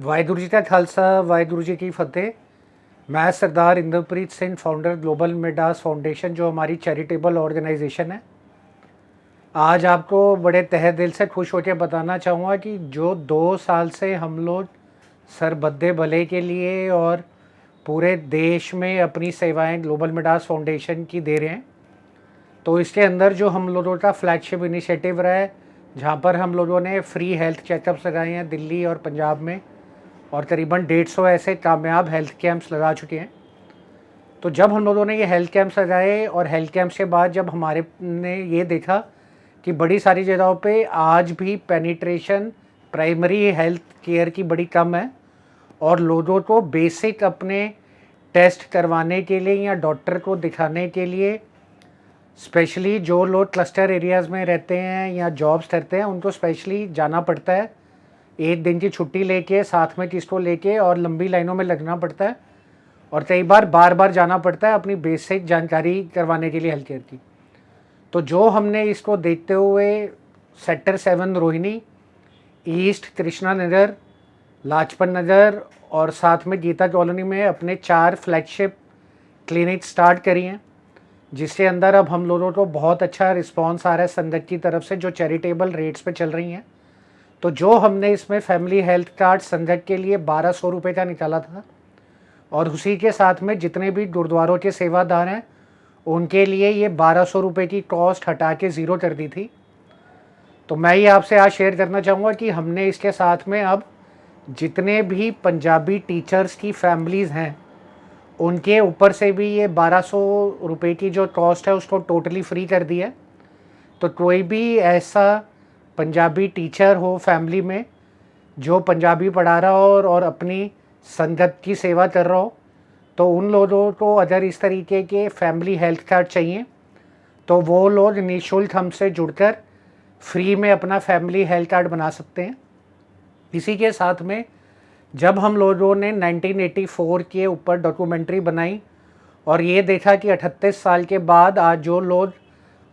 वाਹਿਗੁਰੂ जी का खालसा वाहिगुरू जी की फतेह। मैं Sardar Inderpreet Singh, founder global Midas foundation, जो हमारी चैरिटेबल ऑर्गेनाइजेशन है। आज आपको बड़े तहे दिल से खुश होकर बताना चाहूँगा कि जो 2 साल से हम लोग सरबद्दे भले के लिए और पूरे देश में अपनी सेवाएं ग्लोबल मिडास फाउंडेशन की दे रहे हैं, तो इसके अंदर जो हम लोगों का फ्लैगशिप इनिशिएटिव रहा है, जहाँ पर हम लोगों ने फ्री हेल्थ चेकअप्स लगाए हैं दिल्ली और पंजाब में, और करीबन 150 ऐसे कामयाब हेल्थ कैंप्स लगा चुके हैं। तो जब हम लोगों ने ये हेल्थ कैंप्स लगाए और हेल्थ कैंप्स के बाद जब हमारे ने ये देखा कि बड़ी सारी जगहों पे आज भी पेनिट्रेशन प्राइमरी हेल्थ केयर की बड़ी कम है, और लोगों को बेसिक अपने टेस्ट करवाने के लिए या डॉक्टर को दिखाने के लिए, स्पेशली जो लोग क्लस्टर एरियाज़ में रहते हैं या जॉब्स करते हैं, उनको स्पेशली जाना पड़ता है, एक दिन की छुट्टी लेके साथ में किसको लेके, और लंबी लाइनों में लगना पड़ता है, और कई बार बार बार जाना पड़ता है अपनी बेसिक जानकारी करवाने के लिए हेल्थ केयर की। तो जो हमने इसको देखते हुए सेक्टर 7 रोहिणी, ईस्ट कृष्णा नगर, लाजपत नगर और साथ में गीता कॉलोनी में अपने 4 फ्लैगशिप क्लिनिक स्टार्ट करी हैं, जिसके अंदर अब हम लोगों को बहुत अच्छा रिस्पांस आ रहा है संगत की तरफ से, जो चैरिटेबल रेट्स पे चल रही हैं। तो जो हमने इसमें फैमिली हेल्थ कार्ड संगत के लिए 1200 रुपये का निकाला था, और उसी के साथ में जितने भी गुरुद्वारों के सेवादार हैं उनके लिए ये 1200 रुपये की कॉस्ट हटा के ज़ीरो कर दी थी। तो मैं ये आपसे आज शेयर करना चाहूँगा कि हमने इसके साथ में अब जितने भी पंजाबी टीचर्स की फैमिलीज़ हैं उनके ऊपर से भी ये 1200 रुपये की जो कॉस्ट है उसको टोटली फ्री कर दी है। तो कोई भी ऐसा पंजाबी टीचर हो फैमिली में जो पंजाबी पढ़ा रहा हो और अपनी संगत की सेवा कर रहा हो, तो उन लोगों को अगर इस तरीके के फैमिली हेल्थ कार्ड चाहिए तो वो लोग निःशुल्क हमसे जुड़कर फ्री में अपना फैमिली हेल्थ कार्ड बना सकते हैं। इसी के साथ में जब हम लोगों ने 1984 के ऊपर डॉक्यूमेंट्री बनाई और ये देखा कि 38 साल के बाद आज जो लोग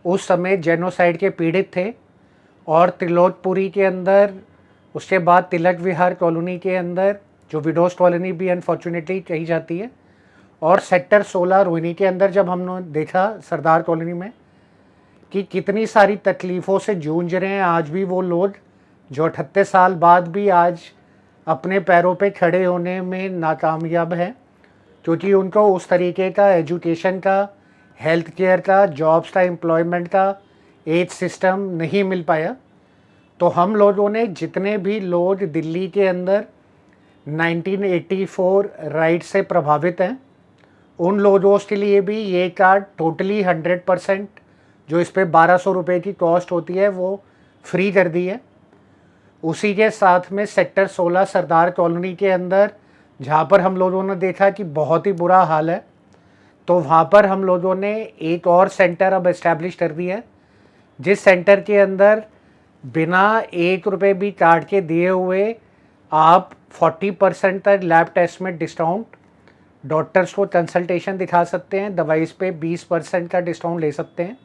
उस समय जेनोसाइड के पीड़ित थे और त्रिलोकपुरी के अंदर, उसके बाद तिलक विहार कॉलोनी के अंदर, जो विडोज कॉलोनी भी अनफॉर्चुनेटली कही जाती है, और सेक्टर 16 रोहिणी के अंदर जब हमने देखा सरदार कॉलोनी में कि कितनी सारी तकलीफ़ों से जूझ रहे हैं आज भी वो लोग, जो 38 साल बाद भी आज अपने पैरों पे खड़े होने में नाकामयाब हैं, क्योंकि उनको उस तरीके का एजुकेशन का, हेल्थ केयर का, जॉब्स का, एम्प्लॉयमेंट का एज सिस्टम नहीं मिल पाया। तो हम लोगों ने जितने भी लोग दिल्ली के अंदर 1984 राइट से प्रभावित हैं, उन लोगों के लिए भी ये कार्ड टोटली 100% जो इस पर 1200 रुपये की कॉस्ट होती है वो फ्री कर दी है। उसी के साथ में सेक्टर 16 सरदार कॉलोनी के अंदर, जहाँ पर हम लोगों ने देखा कि बहुत ही बुरा हाल है, तो वहाँ पर हम लोगों ने एक और सेंटर अब इस्टेब्लिश कर दिया है, जिस सेंटर के अंदर बिना 1 रुपये भी कार्ड के दिए हुए आप 40% तक लैब टेस्ट में डिस्काउंट, डॉक्टर्स को कंसल्टेशन दिखा सकते हैं, दवाइस पे 20% का डिस्काउंट ले सकते हैं।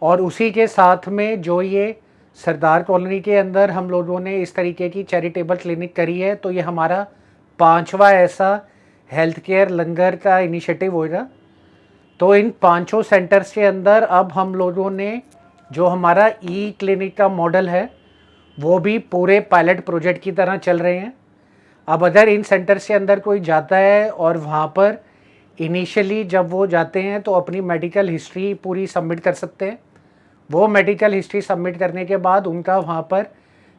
और उसी के साथ में जो ये सरदार कॉलोनी के अंदर हम लोगों ने इस तरीके की चैरिटेबल क्लिनिक करी है, तो ये हमारा 5वां ऐसा हेल्थ केयर लंगर का इनिशिएटिव होगा। तो इन 5 सेंटर्स के अंदर अब हम लोगों ने जो हमारा ई क्लिनिक का मॉडल है वो भी पूरे पायलट प्रोजेक्ट की तरह चल रहे हैं। अब अगर इन सेंटर्स के अंदर कोई जाता है और वहाँ पर इनिशियली जब वो जाते हैं तो अपनी मेडिकल हिस्ट्री पूरी सबमिट कर सकते हैं। वो मेडिकल हिस्ट्री सबमिट करने के बाद उनका वहाँ पर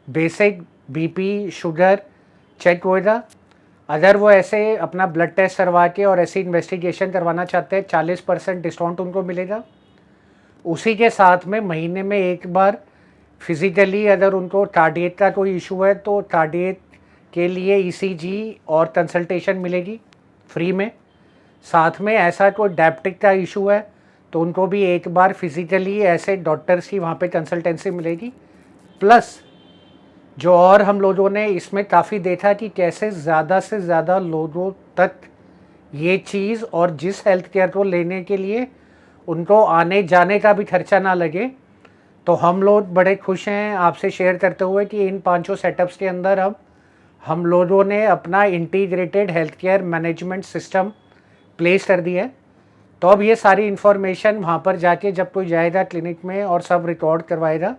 बेसिक बीपी, शुगर चेक होएगा। अगर वो ऐसे अपना ब्लड टेस्ट करवा के और ऐसी इन्वेस्टिगेशन करवाना चाहते हैं, 40% डिस्काउंट उनको मिलेगा। उसी के साथ में महीने में एक बार फिज़िकली अगर उनको कार्डियक का कोई इशू है तो कार्डियक के लिए ईसीजी और कंसल्टेशन मिलेगी फ्री में। साथ में ऐसा कोई डायबिटिक का इशू है तो उनको भी एक बार फिज़िकली ऐसे डॉक्टर्स की वहाँ पे कंसल्टेंसी मिलेगी। प्लस जो और हम लोगों ने इसमें काफ़ी देखा कि कैसे ज़्यादा से ज़्यादा लोगों तक ये चीज़, और जिस हेल्थ केयर को लेने के लिए उनको आने जाने का भी खर्चा ना लगे, तो हम लोग बड़े खुश हैं आपसे शेयर करते हुए कि इन 5 सेटअप्स के अंदर अब हम लोगों ने अपना integrated health care management system place कर दिया है। तो अब ये सारी इन्फॉर्मेशन वहाँ पर जाके जब कोई जाएगा क्लिनिक में और सब रिकॉर्ड करवाएगा,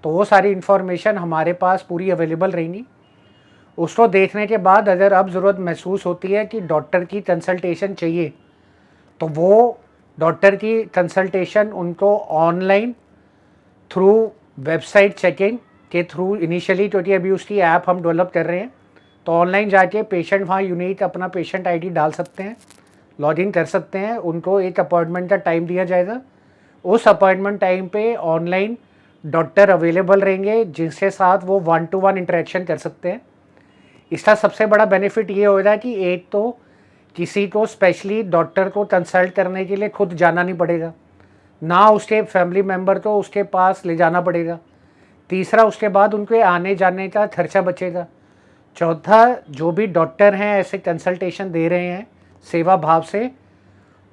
तो वो सारी इन्फॉर्मेशन हमारे पास पूरी अवेलेबल रहेंगी। उसको देखने के बाद अगर अब ज़रूरत महसूस होती है कि डॉक्टर की कंसल्टेशन चाहिए, तो वो डॉक्टर की कंसल्टेशन उनको ऑनलाइन थ्रू वेबसाइट चेकिंग के थ्रू इनिशियली, क्योंकि अभी उसकी ऐप हम डेवलप कर रहे हैं, तो ऑनलाइन जाके पेशेंट वहाँ यूनिक अपना पेशेंट आईडी डाल सकते हैं, लॉगिन कर सकते हैं। उनको एक अपॉइंटमेंट का टाइम दिया जाएगा। उस अपॉइंटमेंट टाइम पे ऑनलाइन डॉक्टर अवेलेबल रहेंगे जिनके साथ वो 1-to-1 इंटरेक्शन कर सकते हैं। इसका सबसे बड़ा बेनिफिट ये होगा कि एक तो किसी को स्पेशली डॉक्टर को कंसल्ट करने के लिए खुद जाना नहीं पड़ेगा, ना उसके फैमिली मेम्बर को उसके पास ले जाना पड़ेगा। तीसरा, उसके बाद उनके आने जाने का खर्चा बचेगा। चौथा, जो भी डॉक्टर हैं ऐसे कंसल्टेशन दे रहे हैं सेवा भाव से,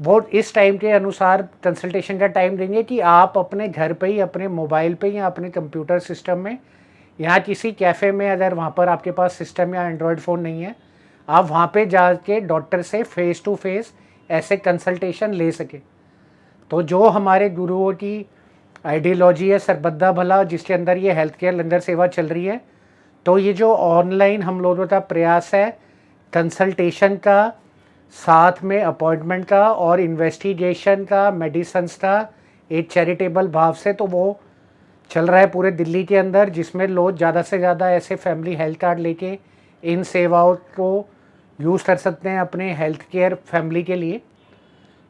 वो इस टाइम के अनुसार कंसल्टेशन का टाइम देंगे कि आप अपने घर पे ही, अपने मोबाइल पे या अपने कंप्यूटर सिस्टम में या किसी कैफ़े में, अगर वहाँ पर आपके पास सिस्टम या एंड्रॉयड फ़ोन नहीं है, आप वहाँ पे जाके डॉक्टर से फ़ेस टू फेस ऐसे कंसल्टेशन ले सके। तो जो हमारे गुरुओं की आइडियोलॉजी है सरबद्दा भला, जिसके अंदर ये हेल्थ केयर लंगर सेवा चल रही है, तो ये जो ऑनलाइन हम लोगों का प्रयास है कंसल्टेशन का, साथ में अपॉइंटमेंट का और इन्वेस्टिगेशन का, मेडिसिन्स का, एक चैरिटेबल भाव से, तो वो चल रहा है पूरे दिल्ली के अंदर, जिसमें लोग ज़्यादा से ज़्यादा ऐसे फैमिली हेल्थ कार्ड लेके इन सेवाओं को यूज़ कर सकते हैं अपने हेल्थ केयर फैमिली के लिए।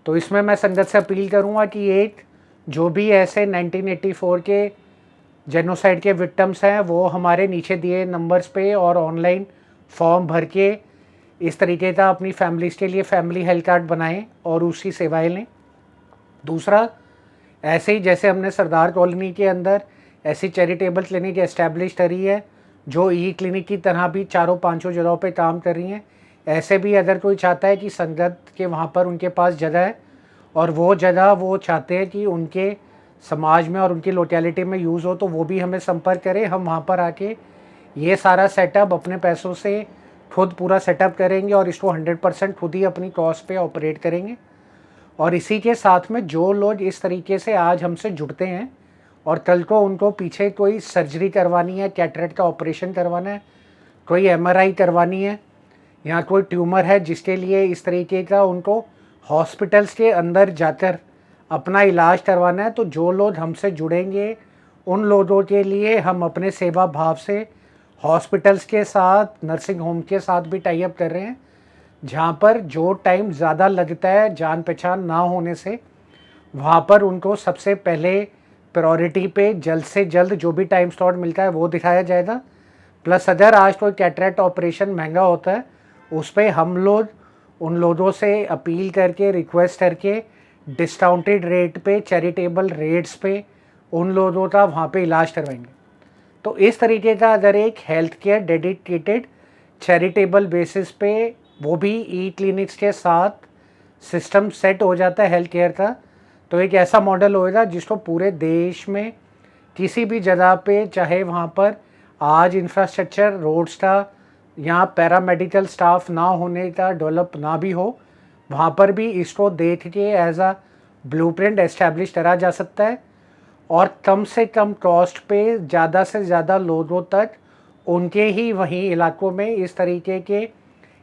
तो इसमें मैं संगत से अपील करूँगा कि एक जो भी ऐसे 1984 के जेनोसाइड के विक्टिम्स हैं, वो हमारे नीचे दिए नंबर्स पे और ऑनलाइन फॉर्म भर के इस तरीके का अपनी फैमिलीज़ के लिए फैमिली हेल्थ कार्ड बनाएं और उसकी सेवाएं लें। दूसरा, ऐसे ही जैसे हमने सरदार कॉलोनी के अंदर ऐसी चैरिटेबल क्लिनिक एस्टैब्लिश करी है जो ई क्लिनिक की तरह भी 4-5 जगहों पे काम कर रही हैं, ऐसे भी अगर कोई चाहता है कि संगत के वहाँ पर उनके पास जगह है और वो जगह वो चाहते हैं कि उनके समाज में और उनकी लोकेलिटी में यूज़ हो, तो वो भी हमें संपर्क करें। हम वहाँ पर आके ये सारा सेटअप अपने पैसों से खुद पूरा सेटअप करेंगे और इसको 100% खुद ही अपनी कॉस्ट पे ऑपरेट करेंगे। और इसी के साथ में जो लोग इस तरीके से आज हमसे जुड़ते हैं और कल को उनको पीछे कोई सर्जरी करवानी है, कैटरेक्ट का ऑपरेशन करवाना है, कोई एमआरआई करवानी है, या कोई ट्यूमर है जिसके लिए इस तरीके का उनको हॉस्पिटल्स के अंदर जाकर अपना इलाज करवाना है, तो जो लोग हमसे जुड़ेंगे उन लोगों के लिए हम अपने सेवा भाव से हॉस्पिटल्स के साथ, नर्सिंग होम के साथ भी टाई अप कर रहे हैं, जहाँ पर जो टाइम ज़्यादा लगता है जान पहचान ना होने से, वहाँ पर उनको सबसे पहले प्रायोरिटी पे जल्द से जल्द जो भी टाइम स्लॉट मिलता है वो दिखाया जाएगा। प्लस अगर आज कोई कैटरेक्ट ऑपरेशन महंगा होता है, उस पर हम लोग उन लोगों से अपील करके, रिक्वेस्ट करके डिस्काउंटेड रेट पे, चैरिटेबल रेट्स पे उन लोगों का वहाँ पे इलाज करवाएंगे। तो इस तरीके का अगर एक health care dedicated charitable basis पे, वो भी ई क्लिनिक्स के साथ सिस्टम सेट हो जाता है हेल्थ केयर का, तो एक ऐसा मॉडल होएगा जिसको पूरे देश में किसी भी जगह पे, चाहे वहाँ पर आज इंफ्रास्ट्रक्चर रोड्स का या पैरामेडिकल स्टाफ ना होने का डेवलप ना भी हो, वहाँ पर भी इसको देख के एज अ ब्लूप्रिंट एस्टैब्लिश करा जा सकता है और कम से कम कॉस्ट पे ज़्यादा से ज़्यादा लोगों तक उनके ही वहीं इलाकों में इस तरीके के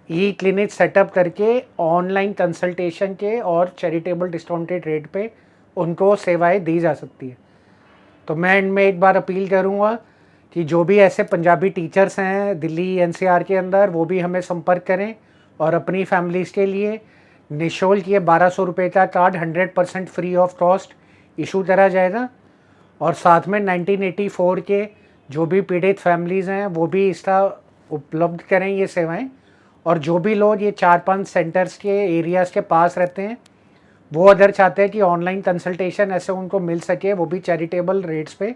ई क्लिनिक सेटअप करके ऑनलाइन कंसल्टेशन के और चैरिटेबल डिस्काउंटेड रेट पे उनको सेवाएं दी जा सकती है। तो मैं इनमें एक बार अपील करूँगा कि जो भी ऐसे पंजाबी टीचर्स हैं दिल्ली एनसीआर के अंदर, वो भी हमें संपर्क करें और अपनी फैमिलीज़ के लिए निःशुल्क ये 1200 रुपये का card 100% free of cost issue करा जाएगा। और साथ में 1984 के जो भी पीड़ित फैमिलीज़ हैं वो भी इसका उपलब्ध करें ये सेवाएं। और जो भी लोग ये 4-5 सेंटर्स के एरियाज़ के पास रहते हैं, वो अगर चाहते हैं कि ऑनलाइन कंसल्टेशन ऐसे उनको मिल सके, वो भी चैरिटेबल रेट्स पे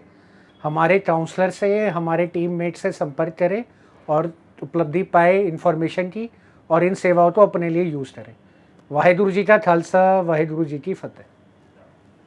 हमारे काउंसलर से, हमारे टीममेट से संपर्क करें और उपलब्धि पाए इन्फॉर्मेशन की और इन सेवाओं को अपने लिए यूज़ करें। वाहेगुरु जी का खालसा, वाहेगुरु जी की फतेह।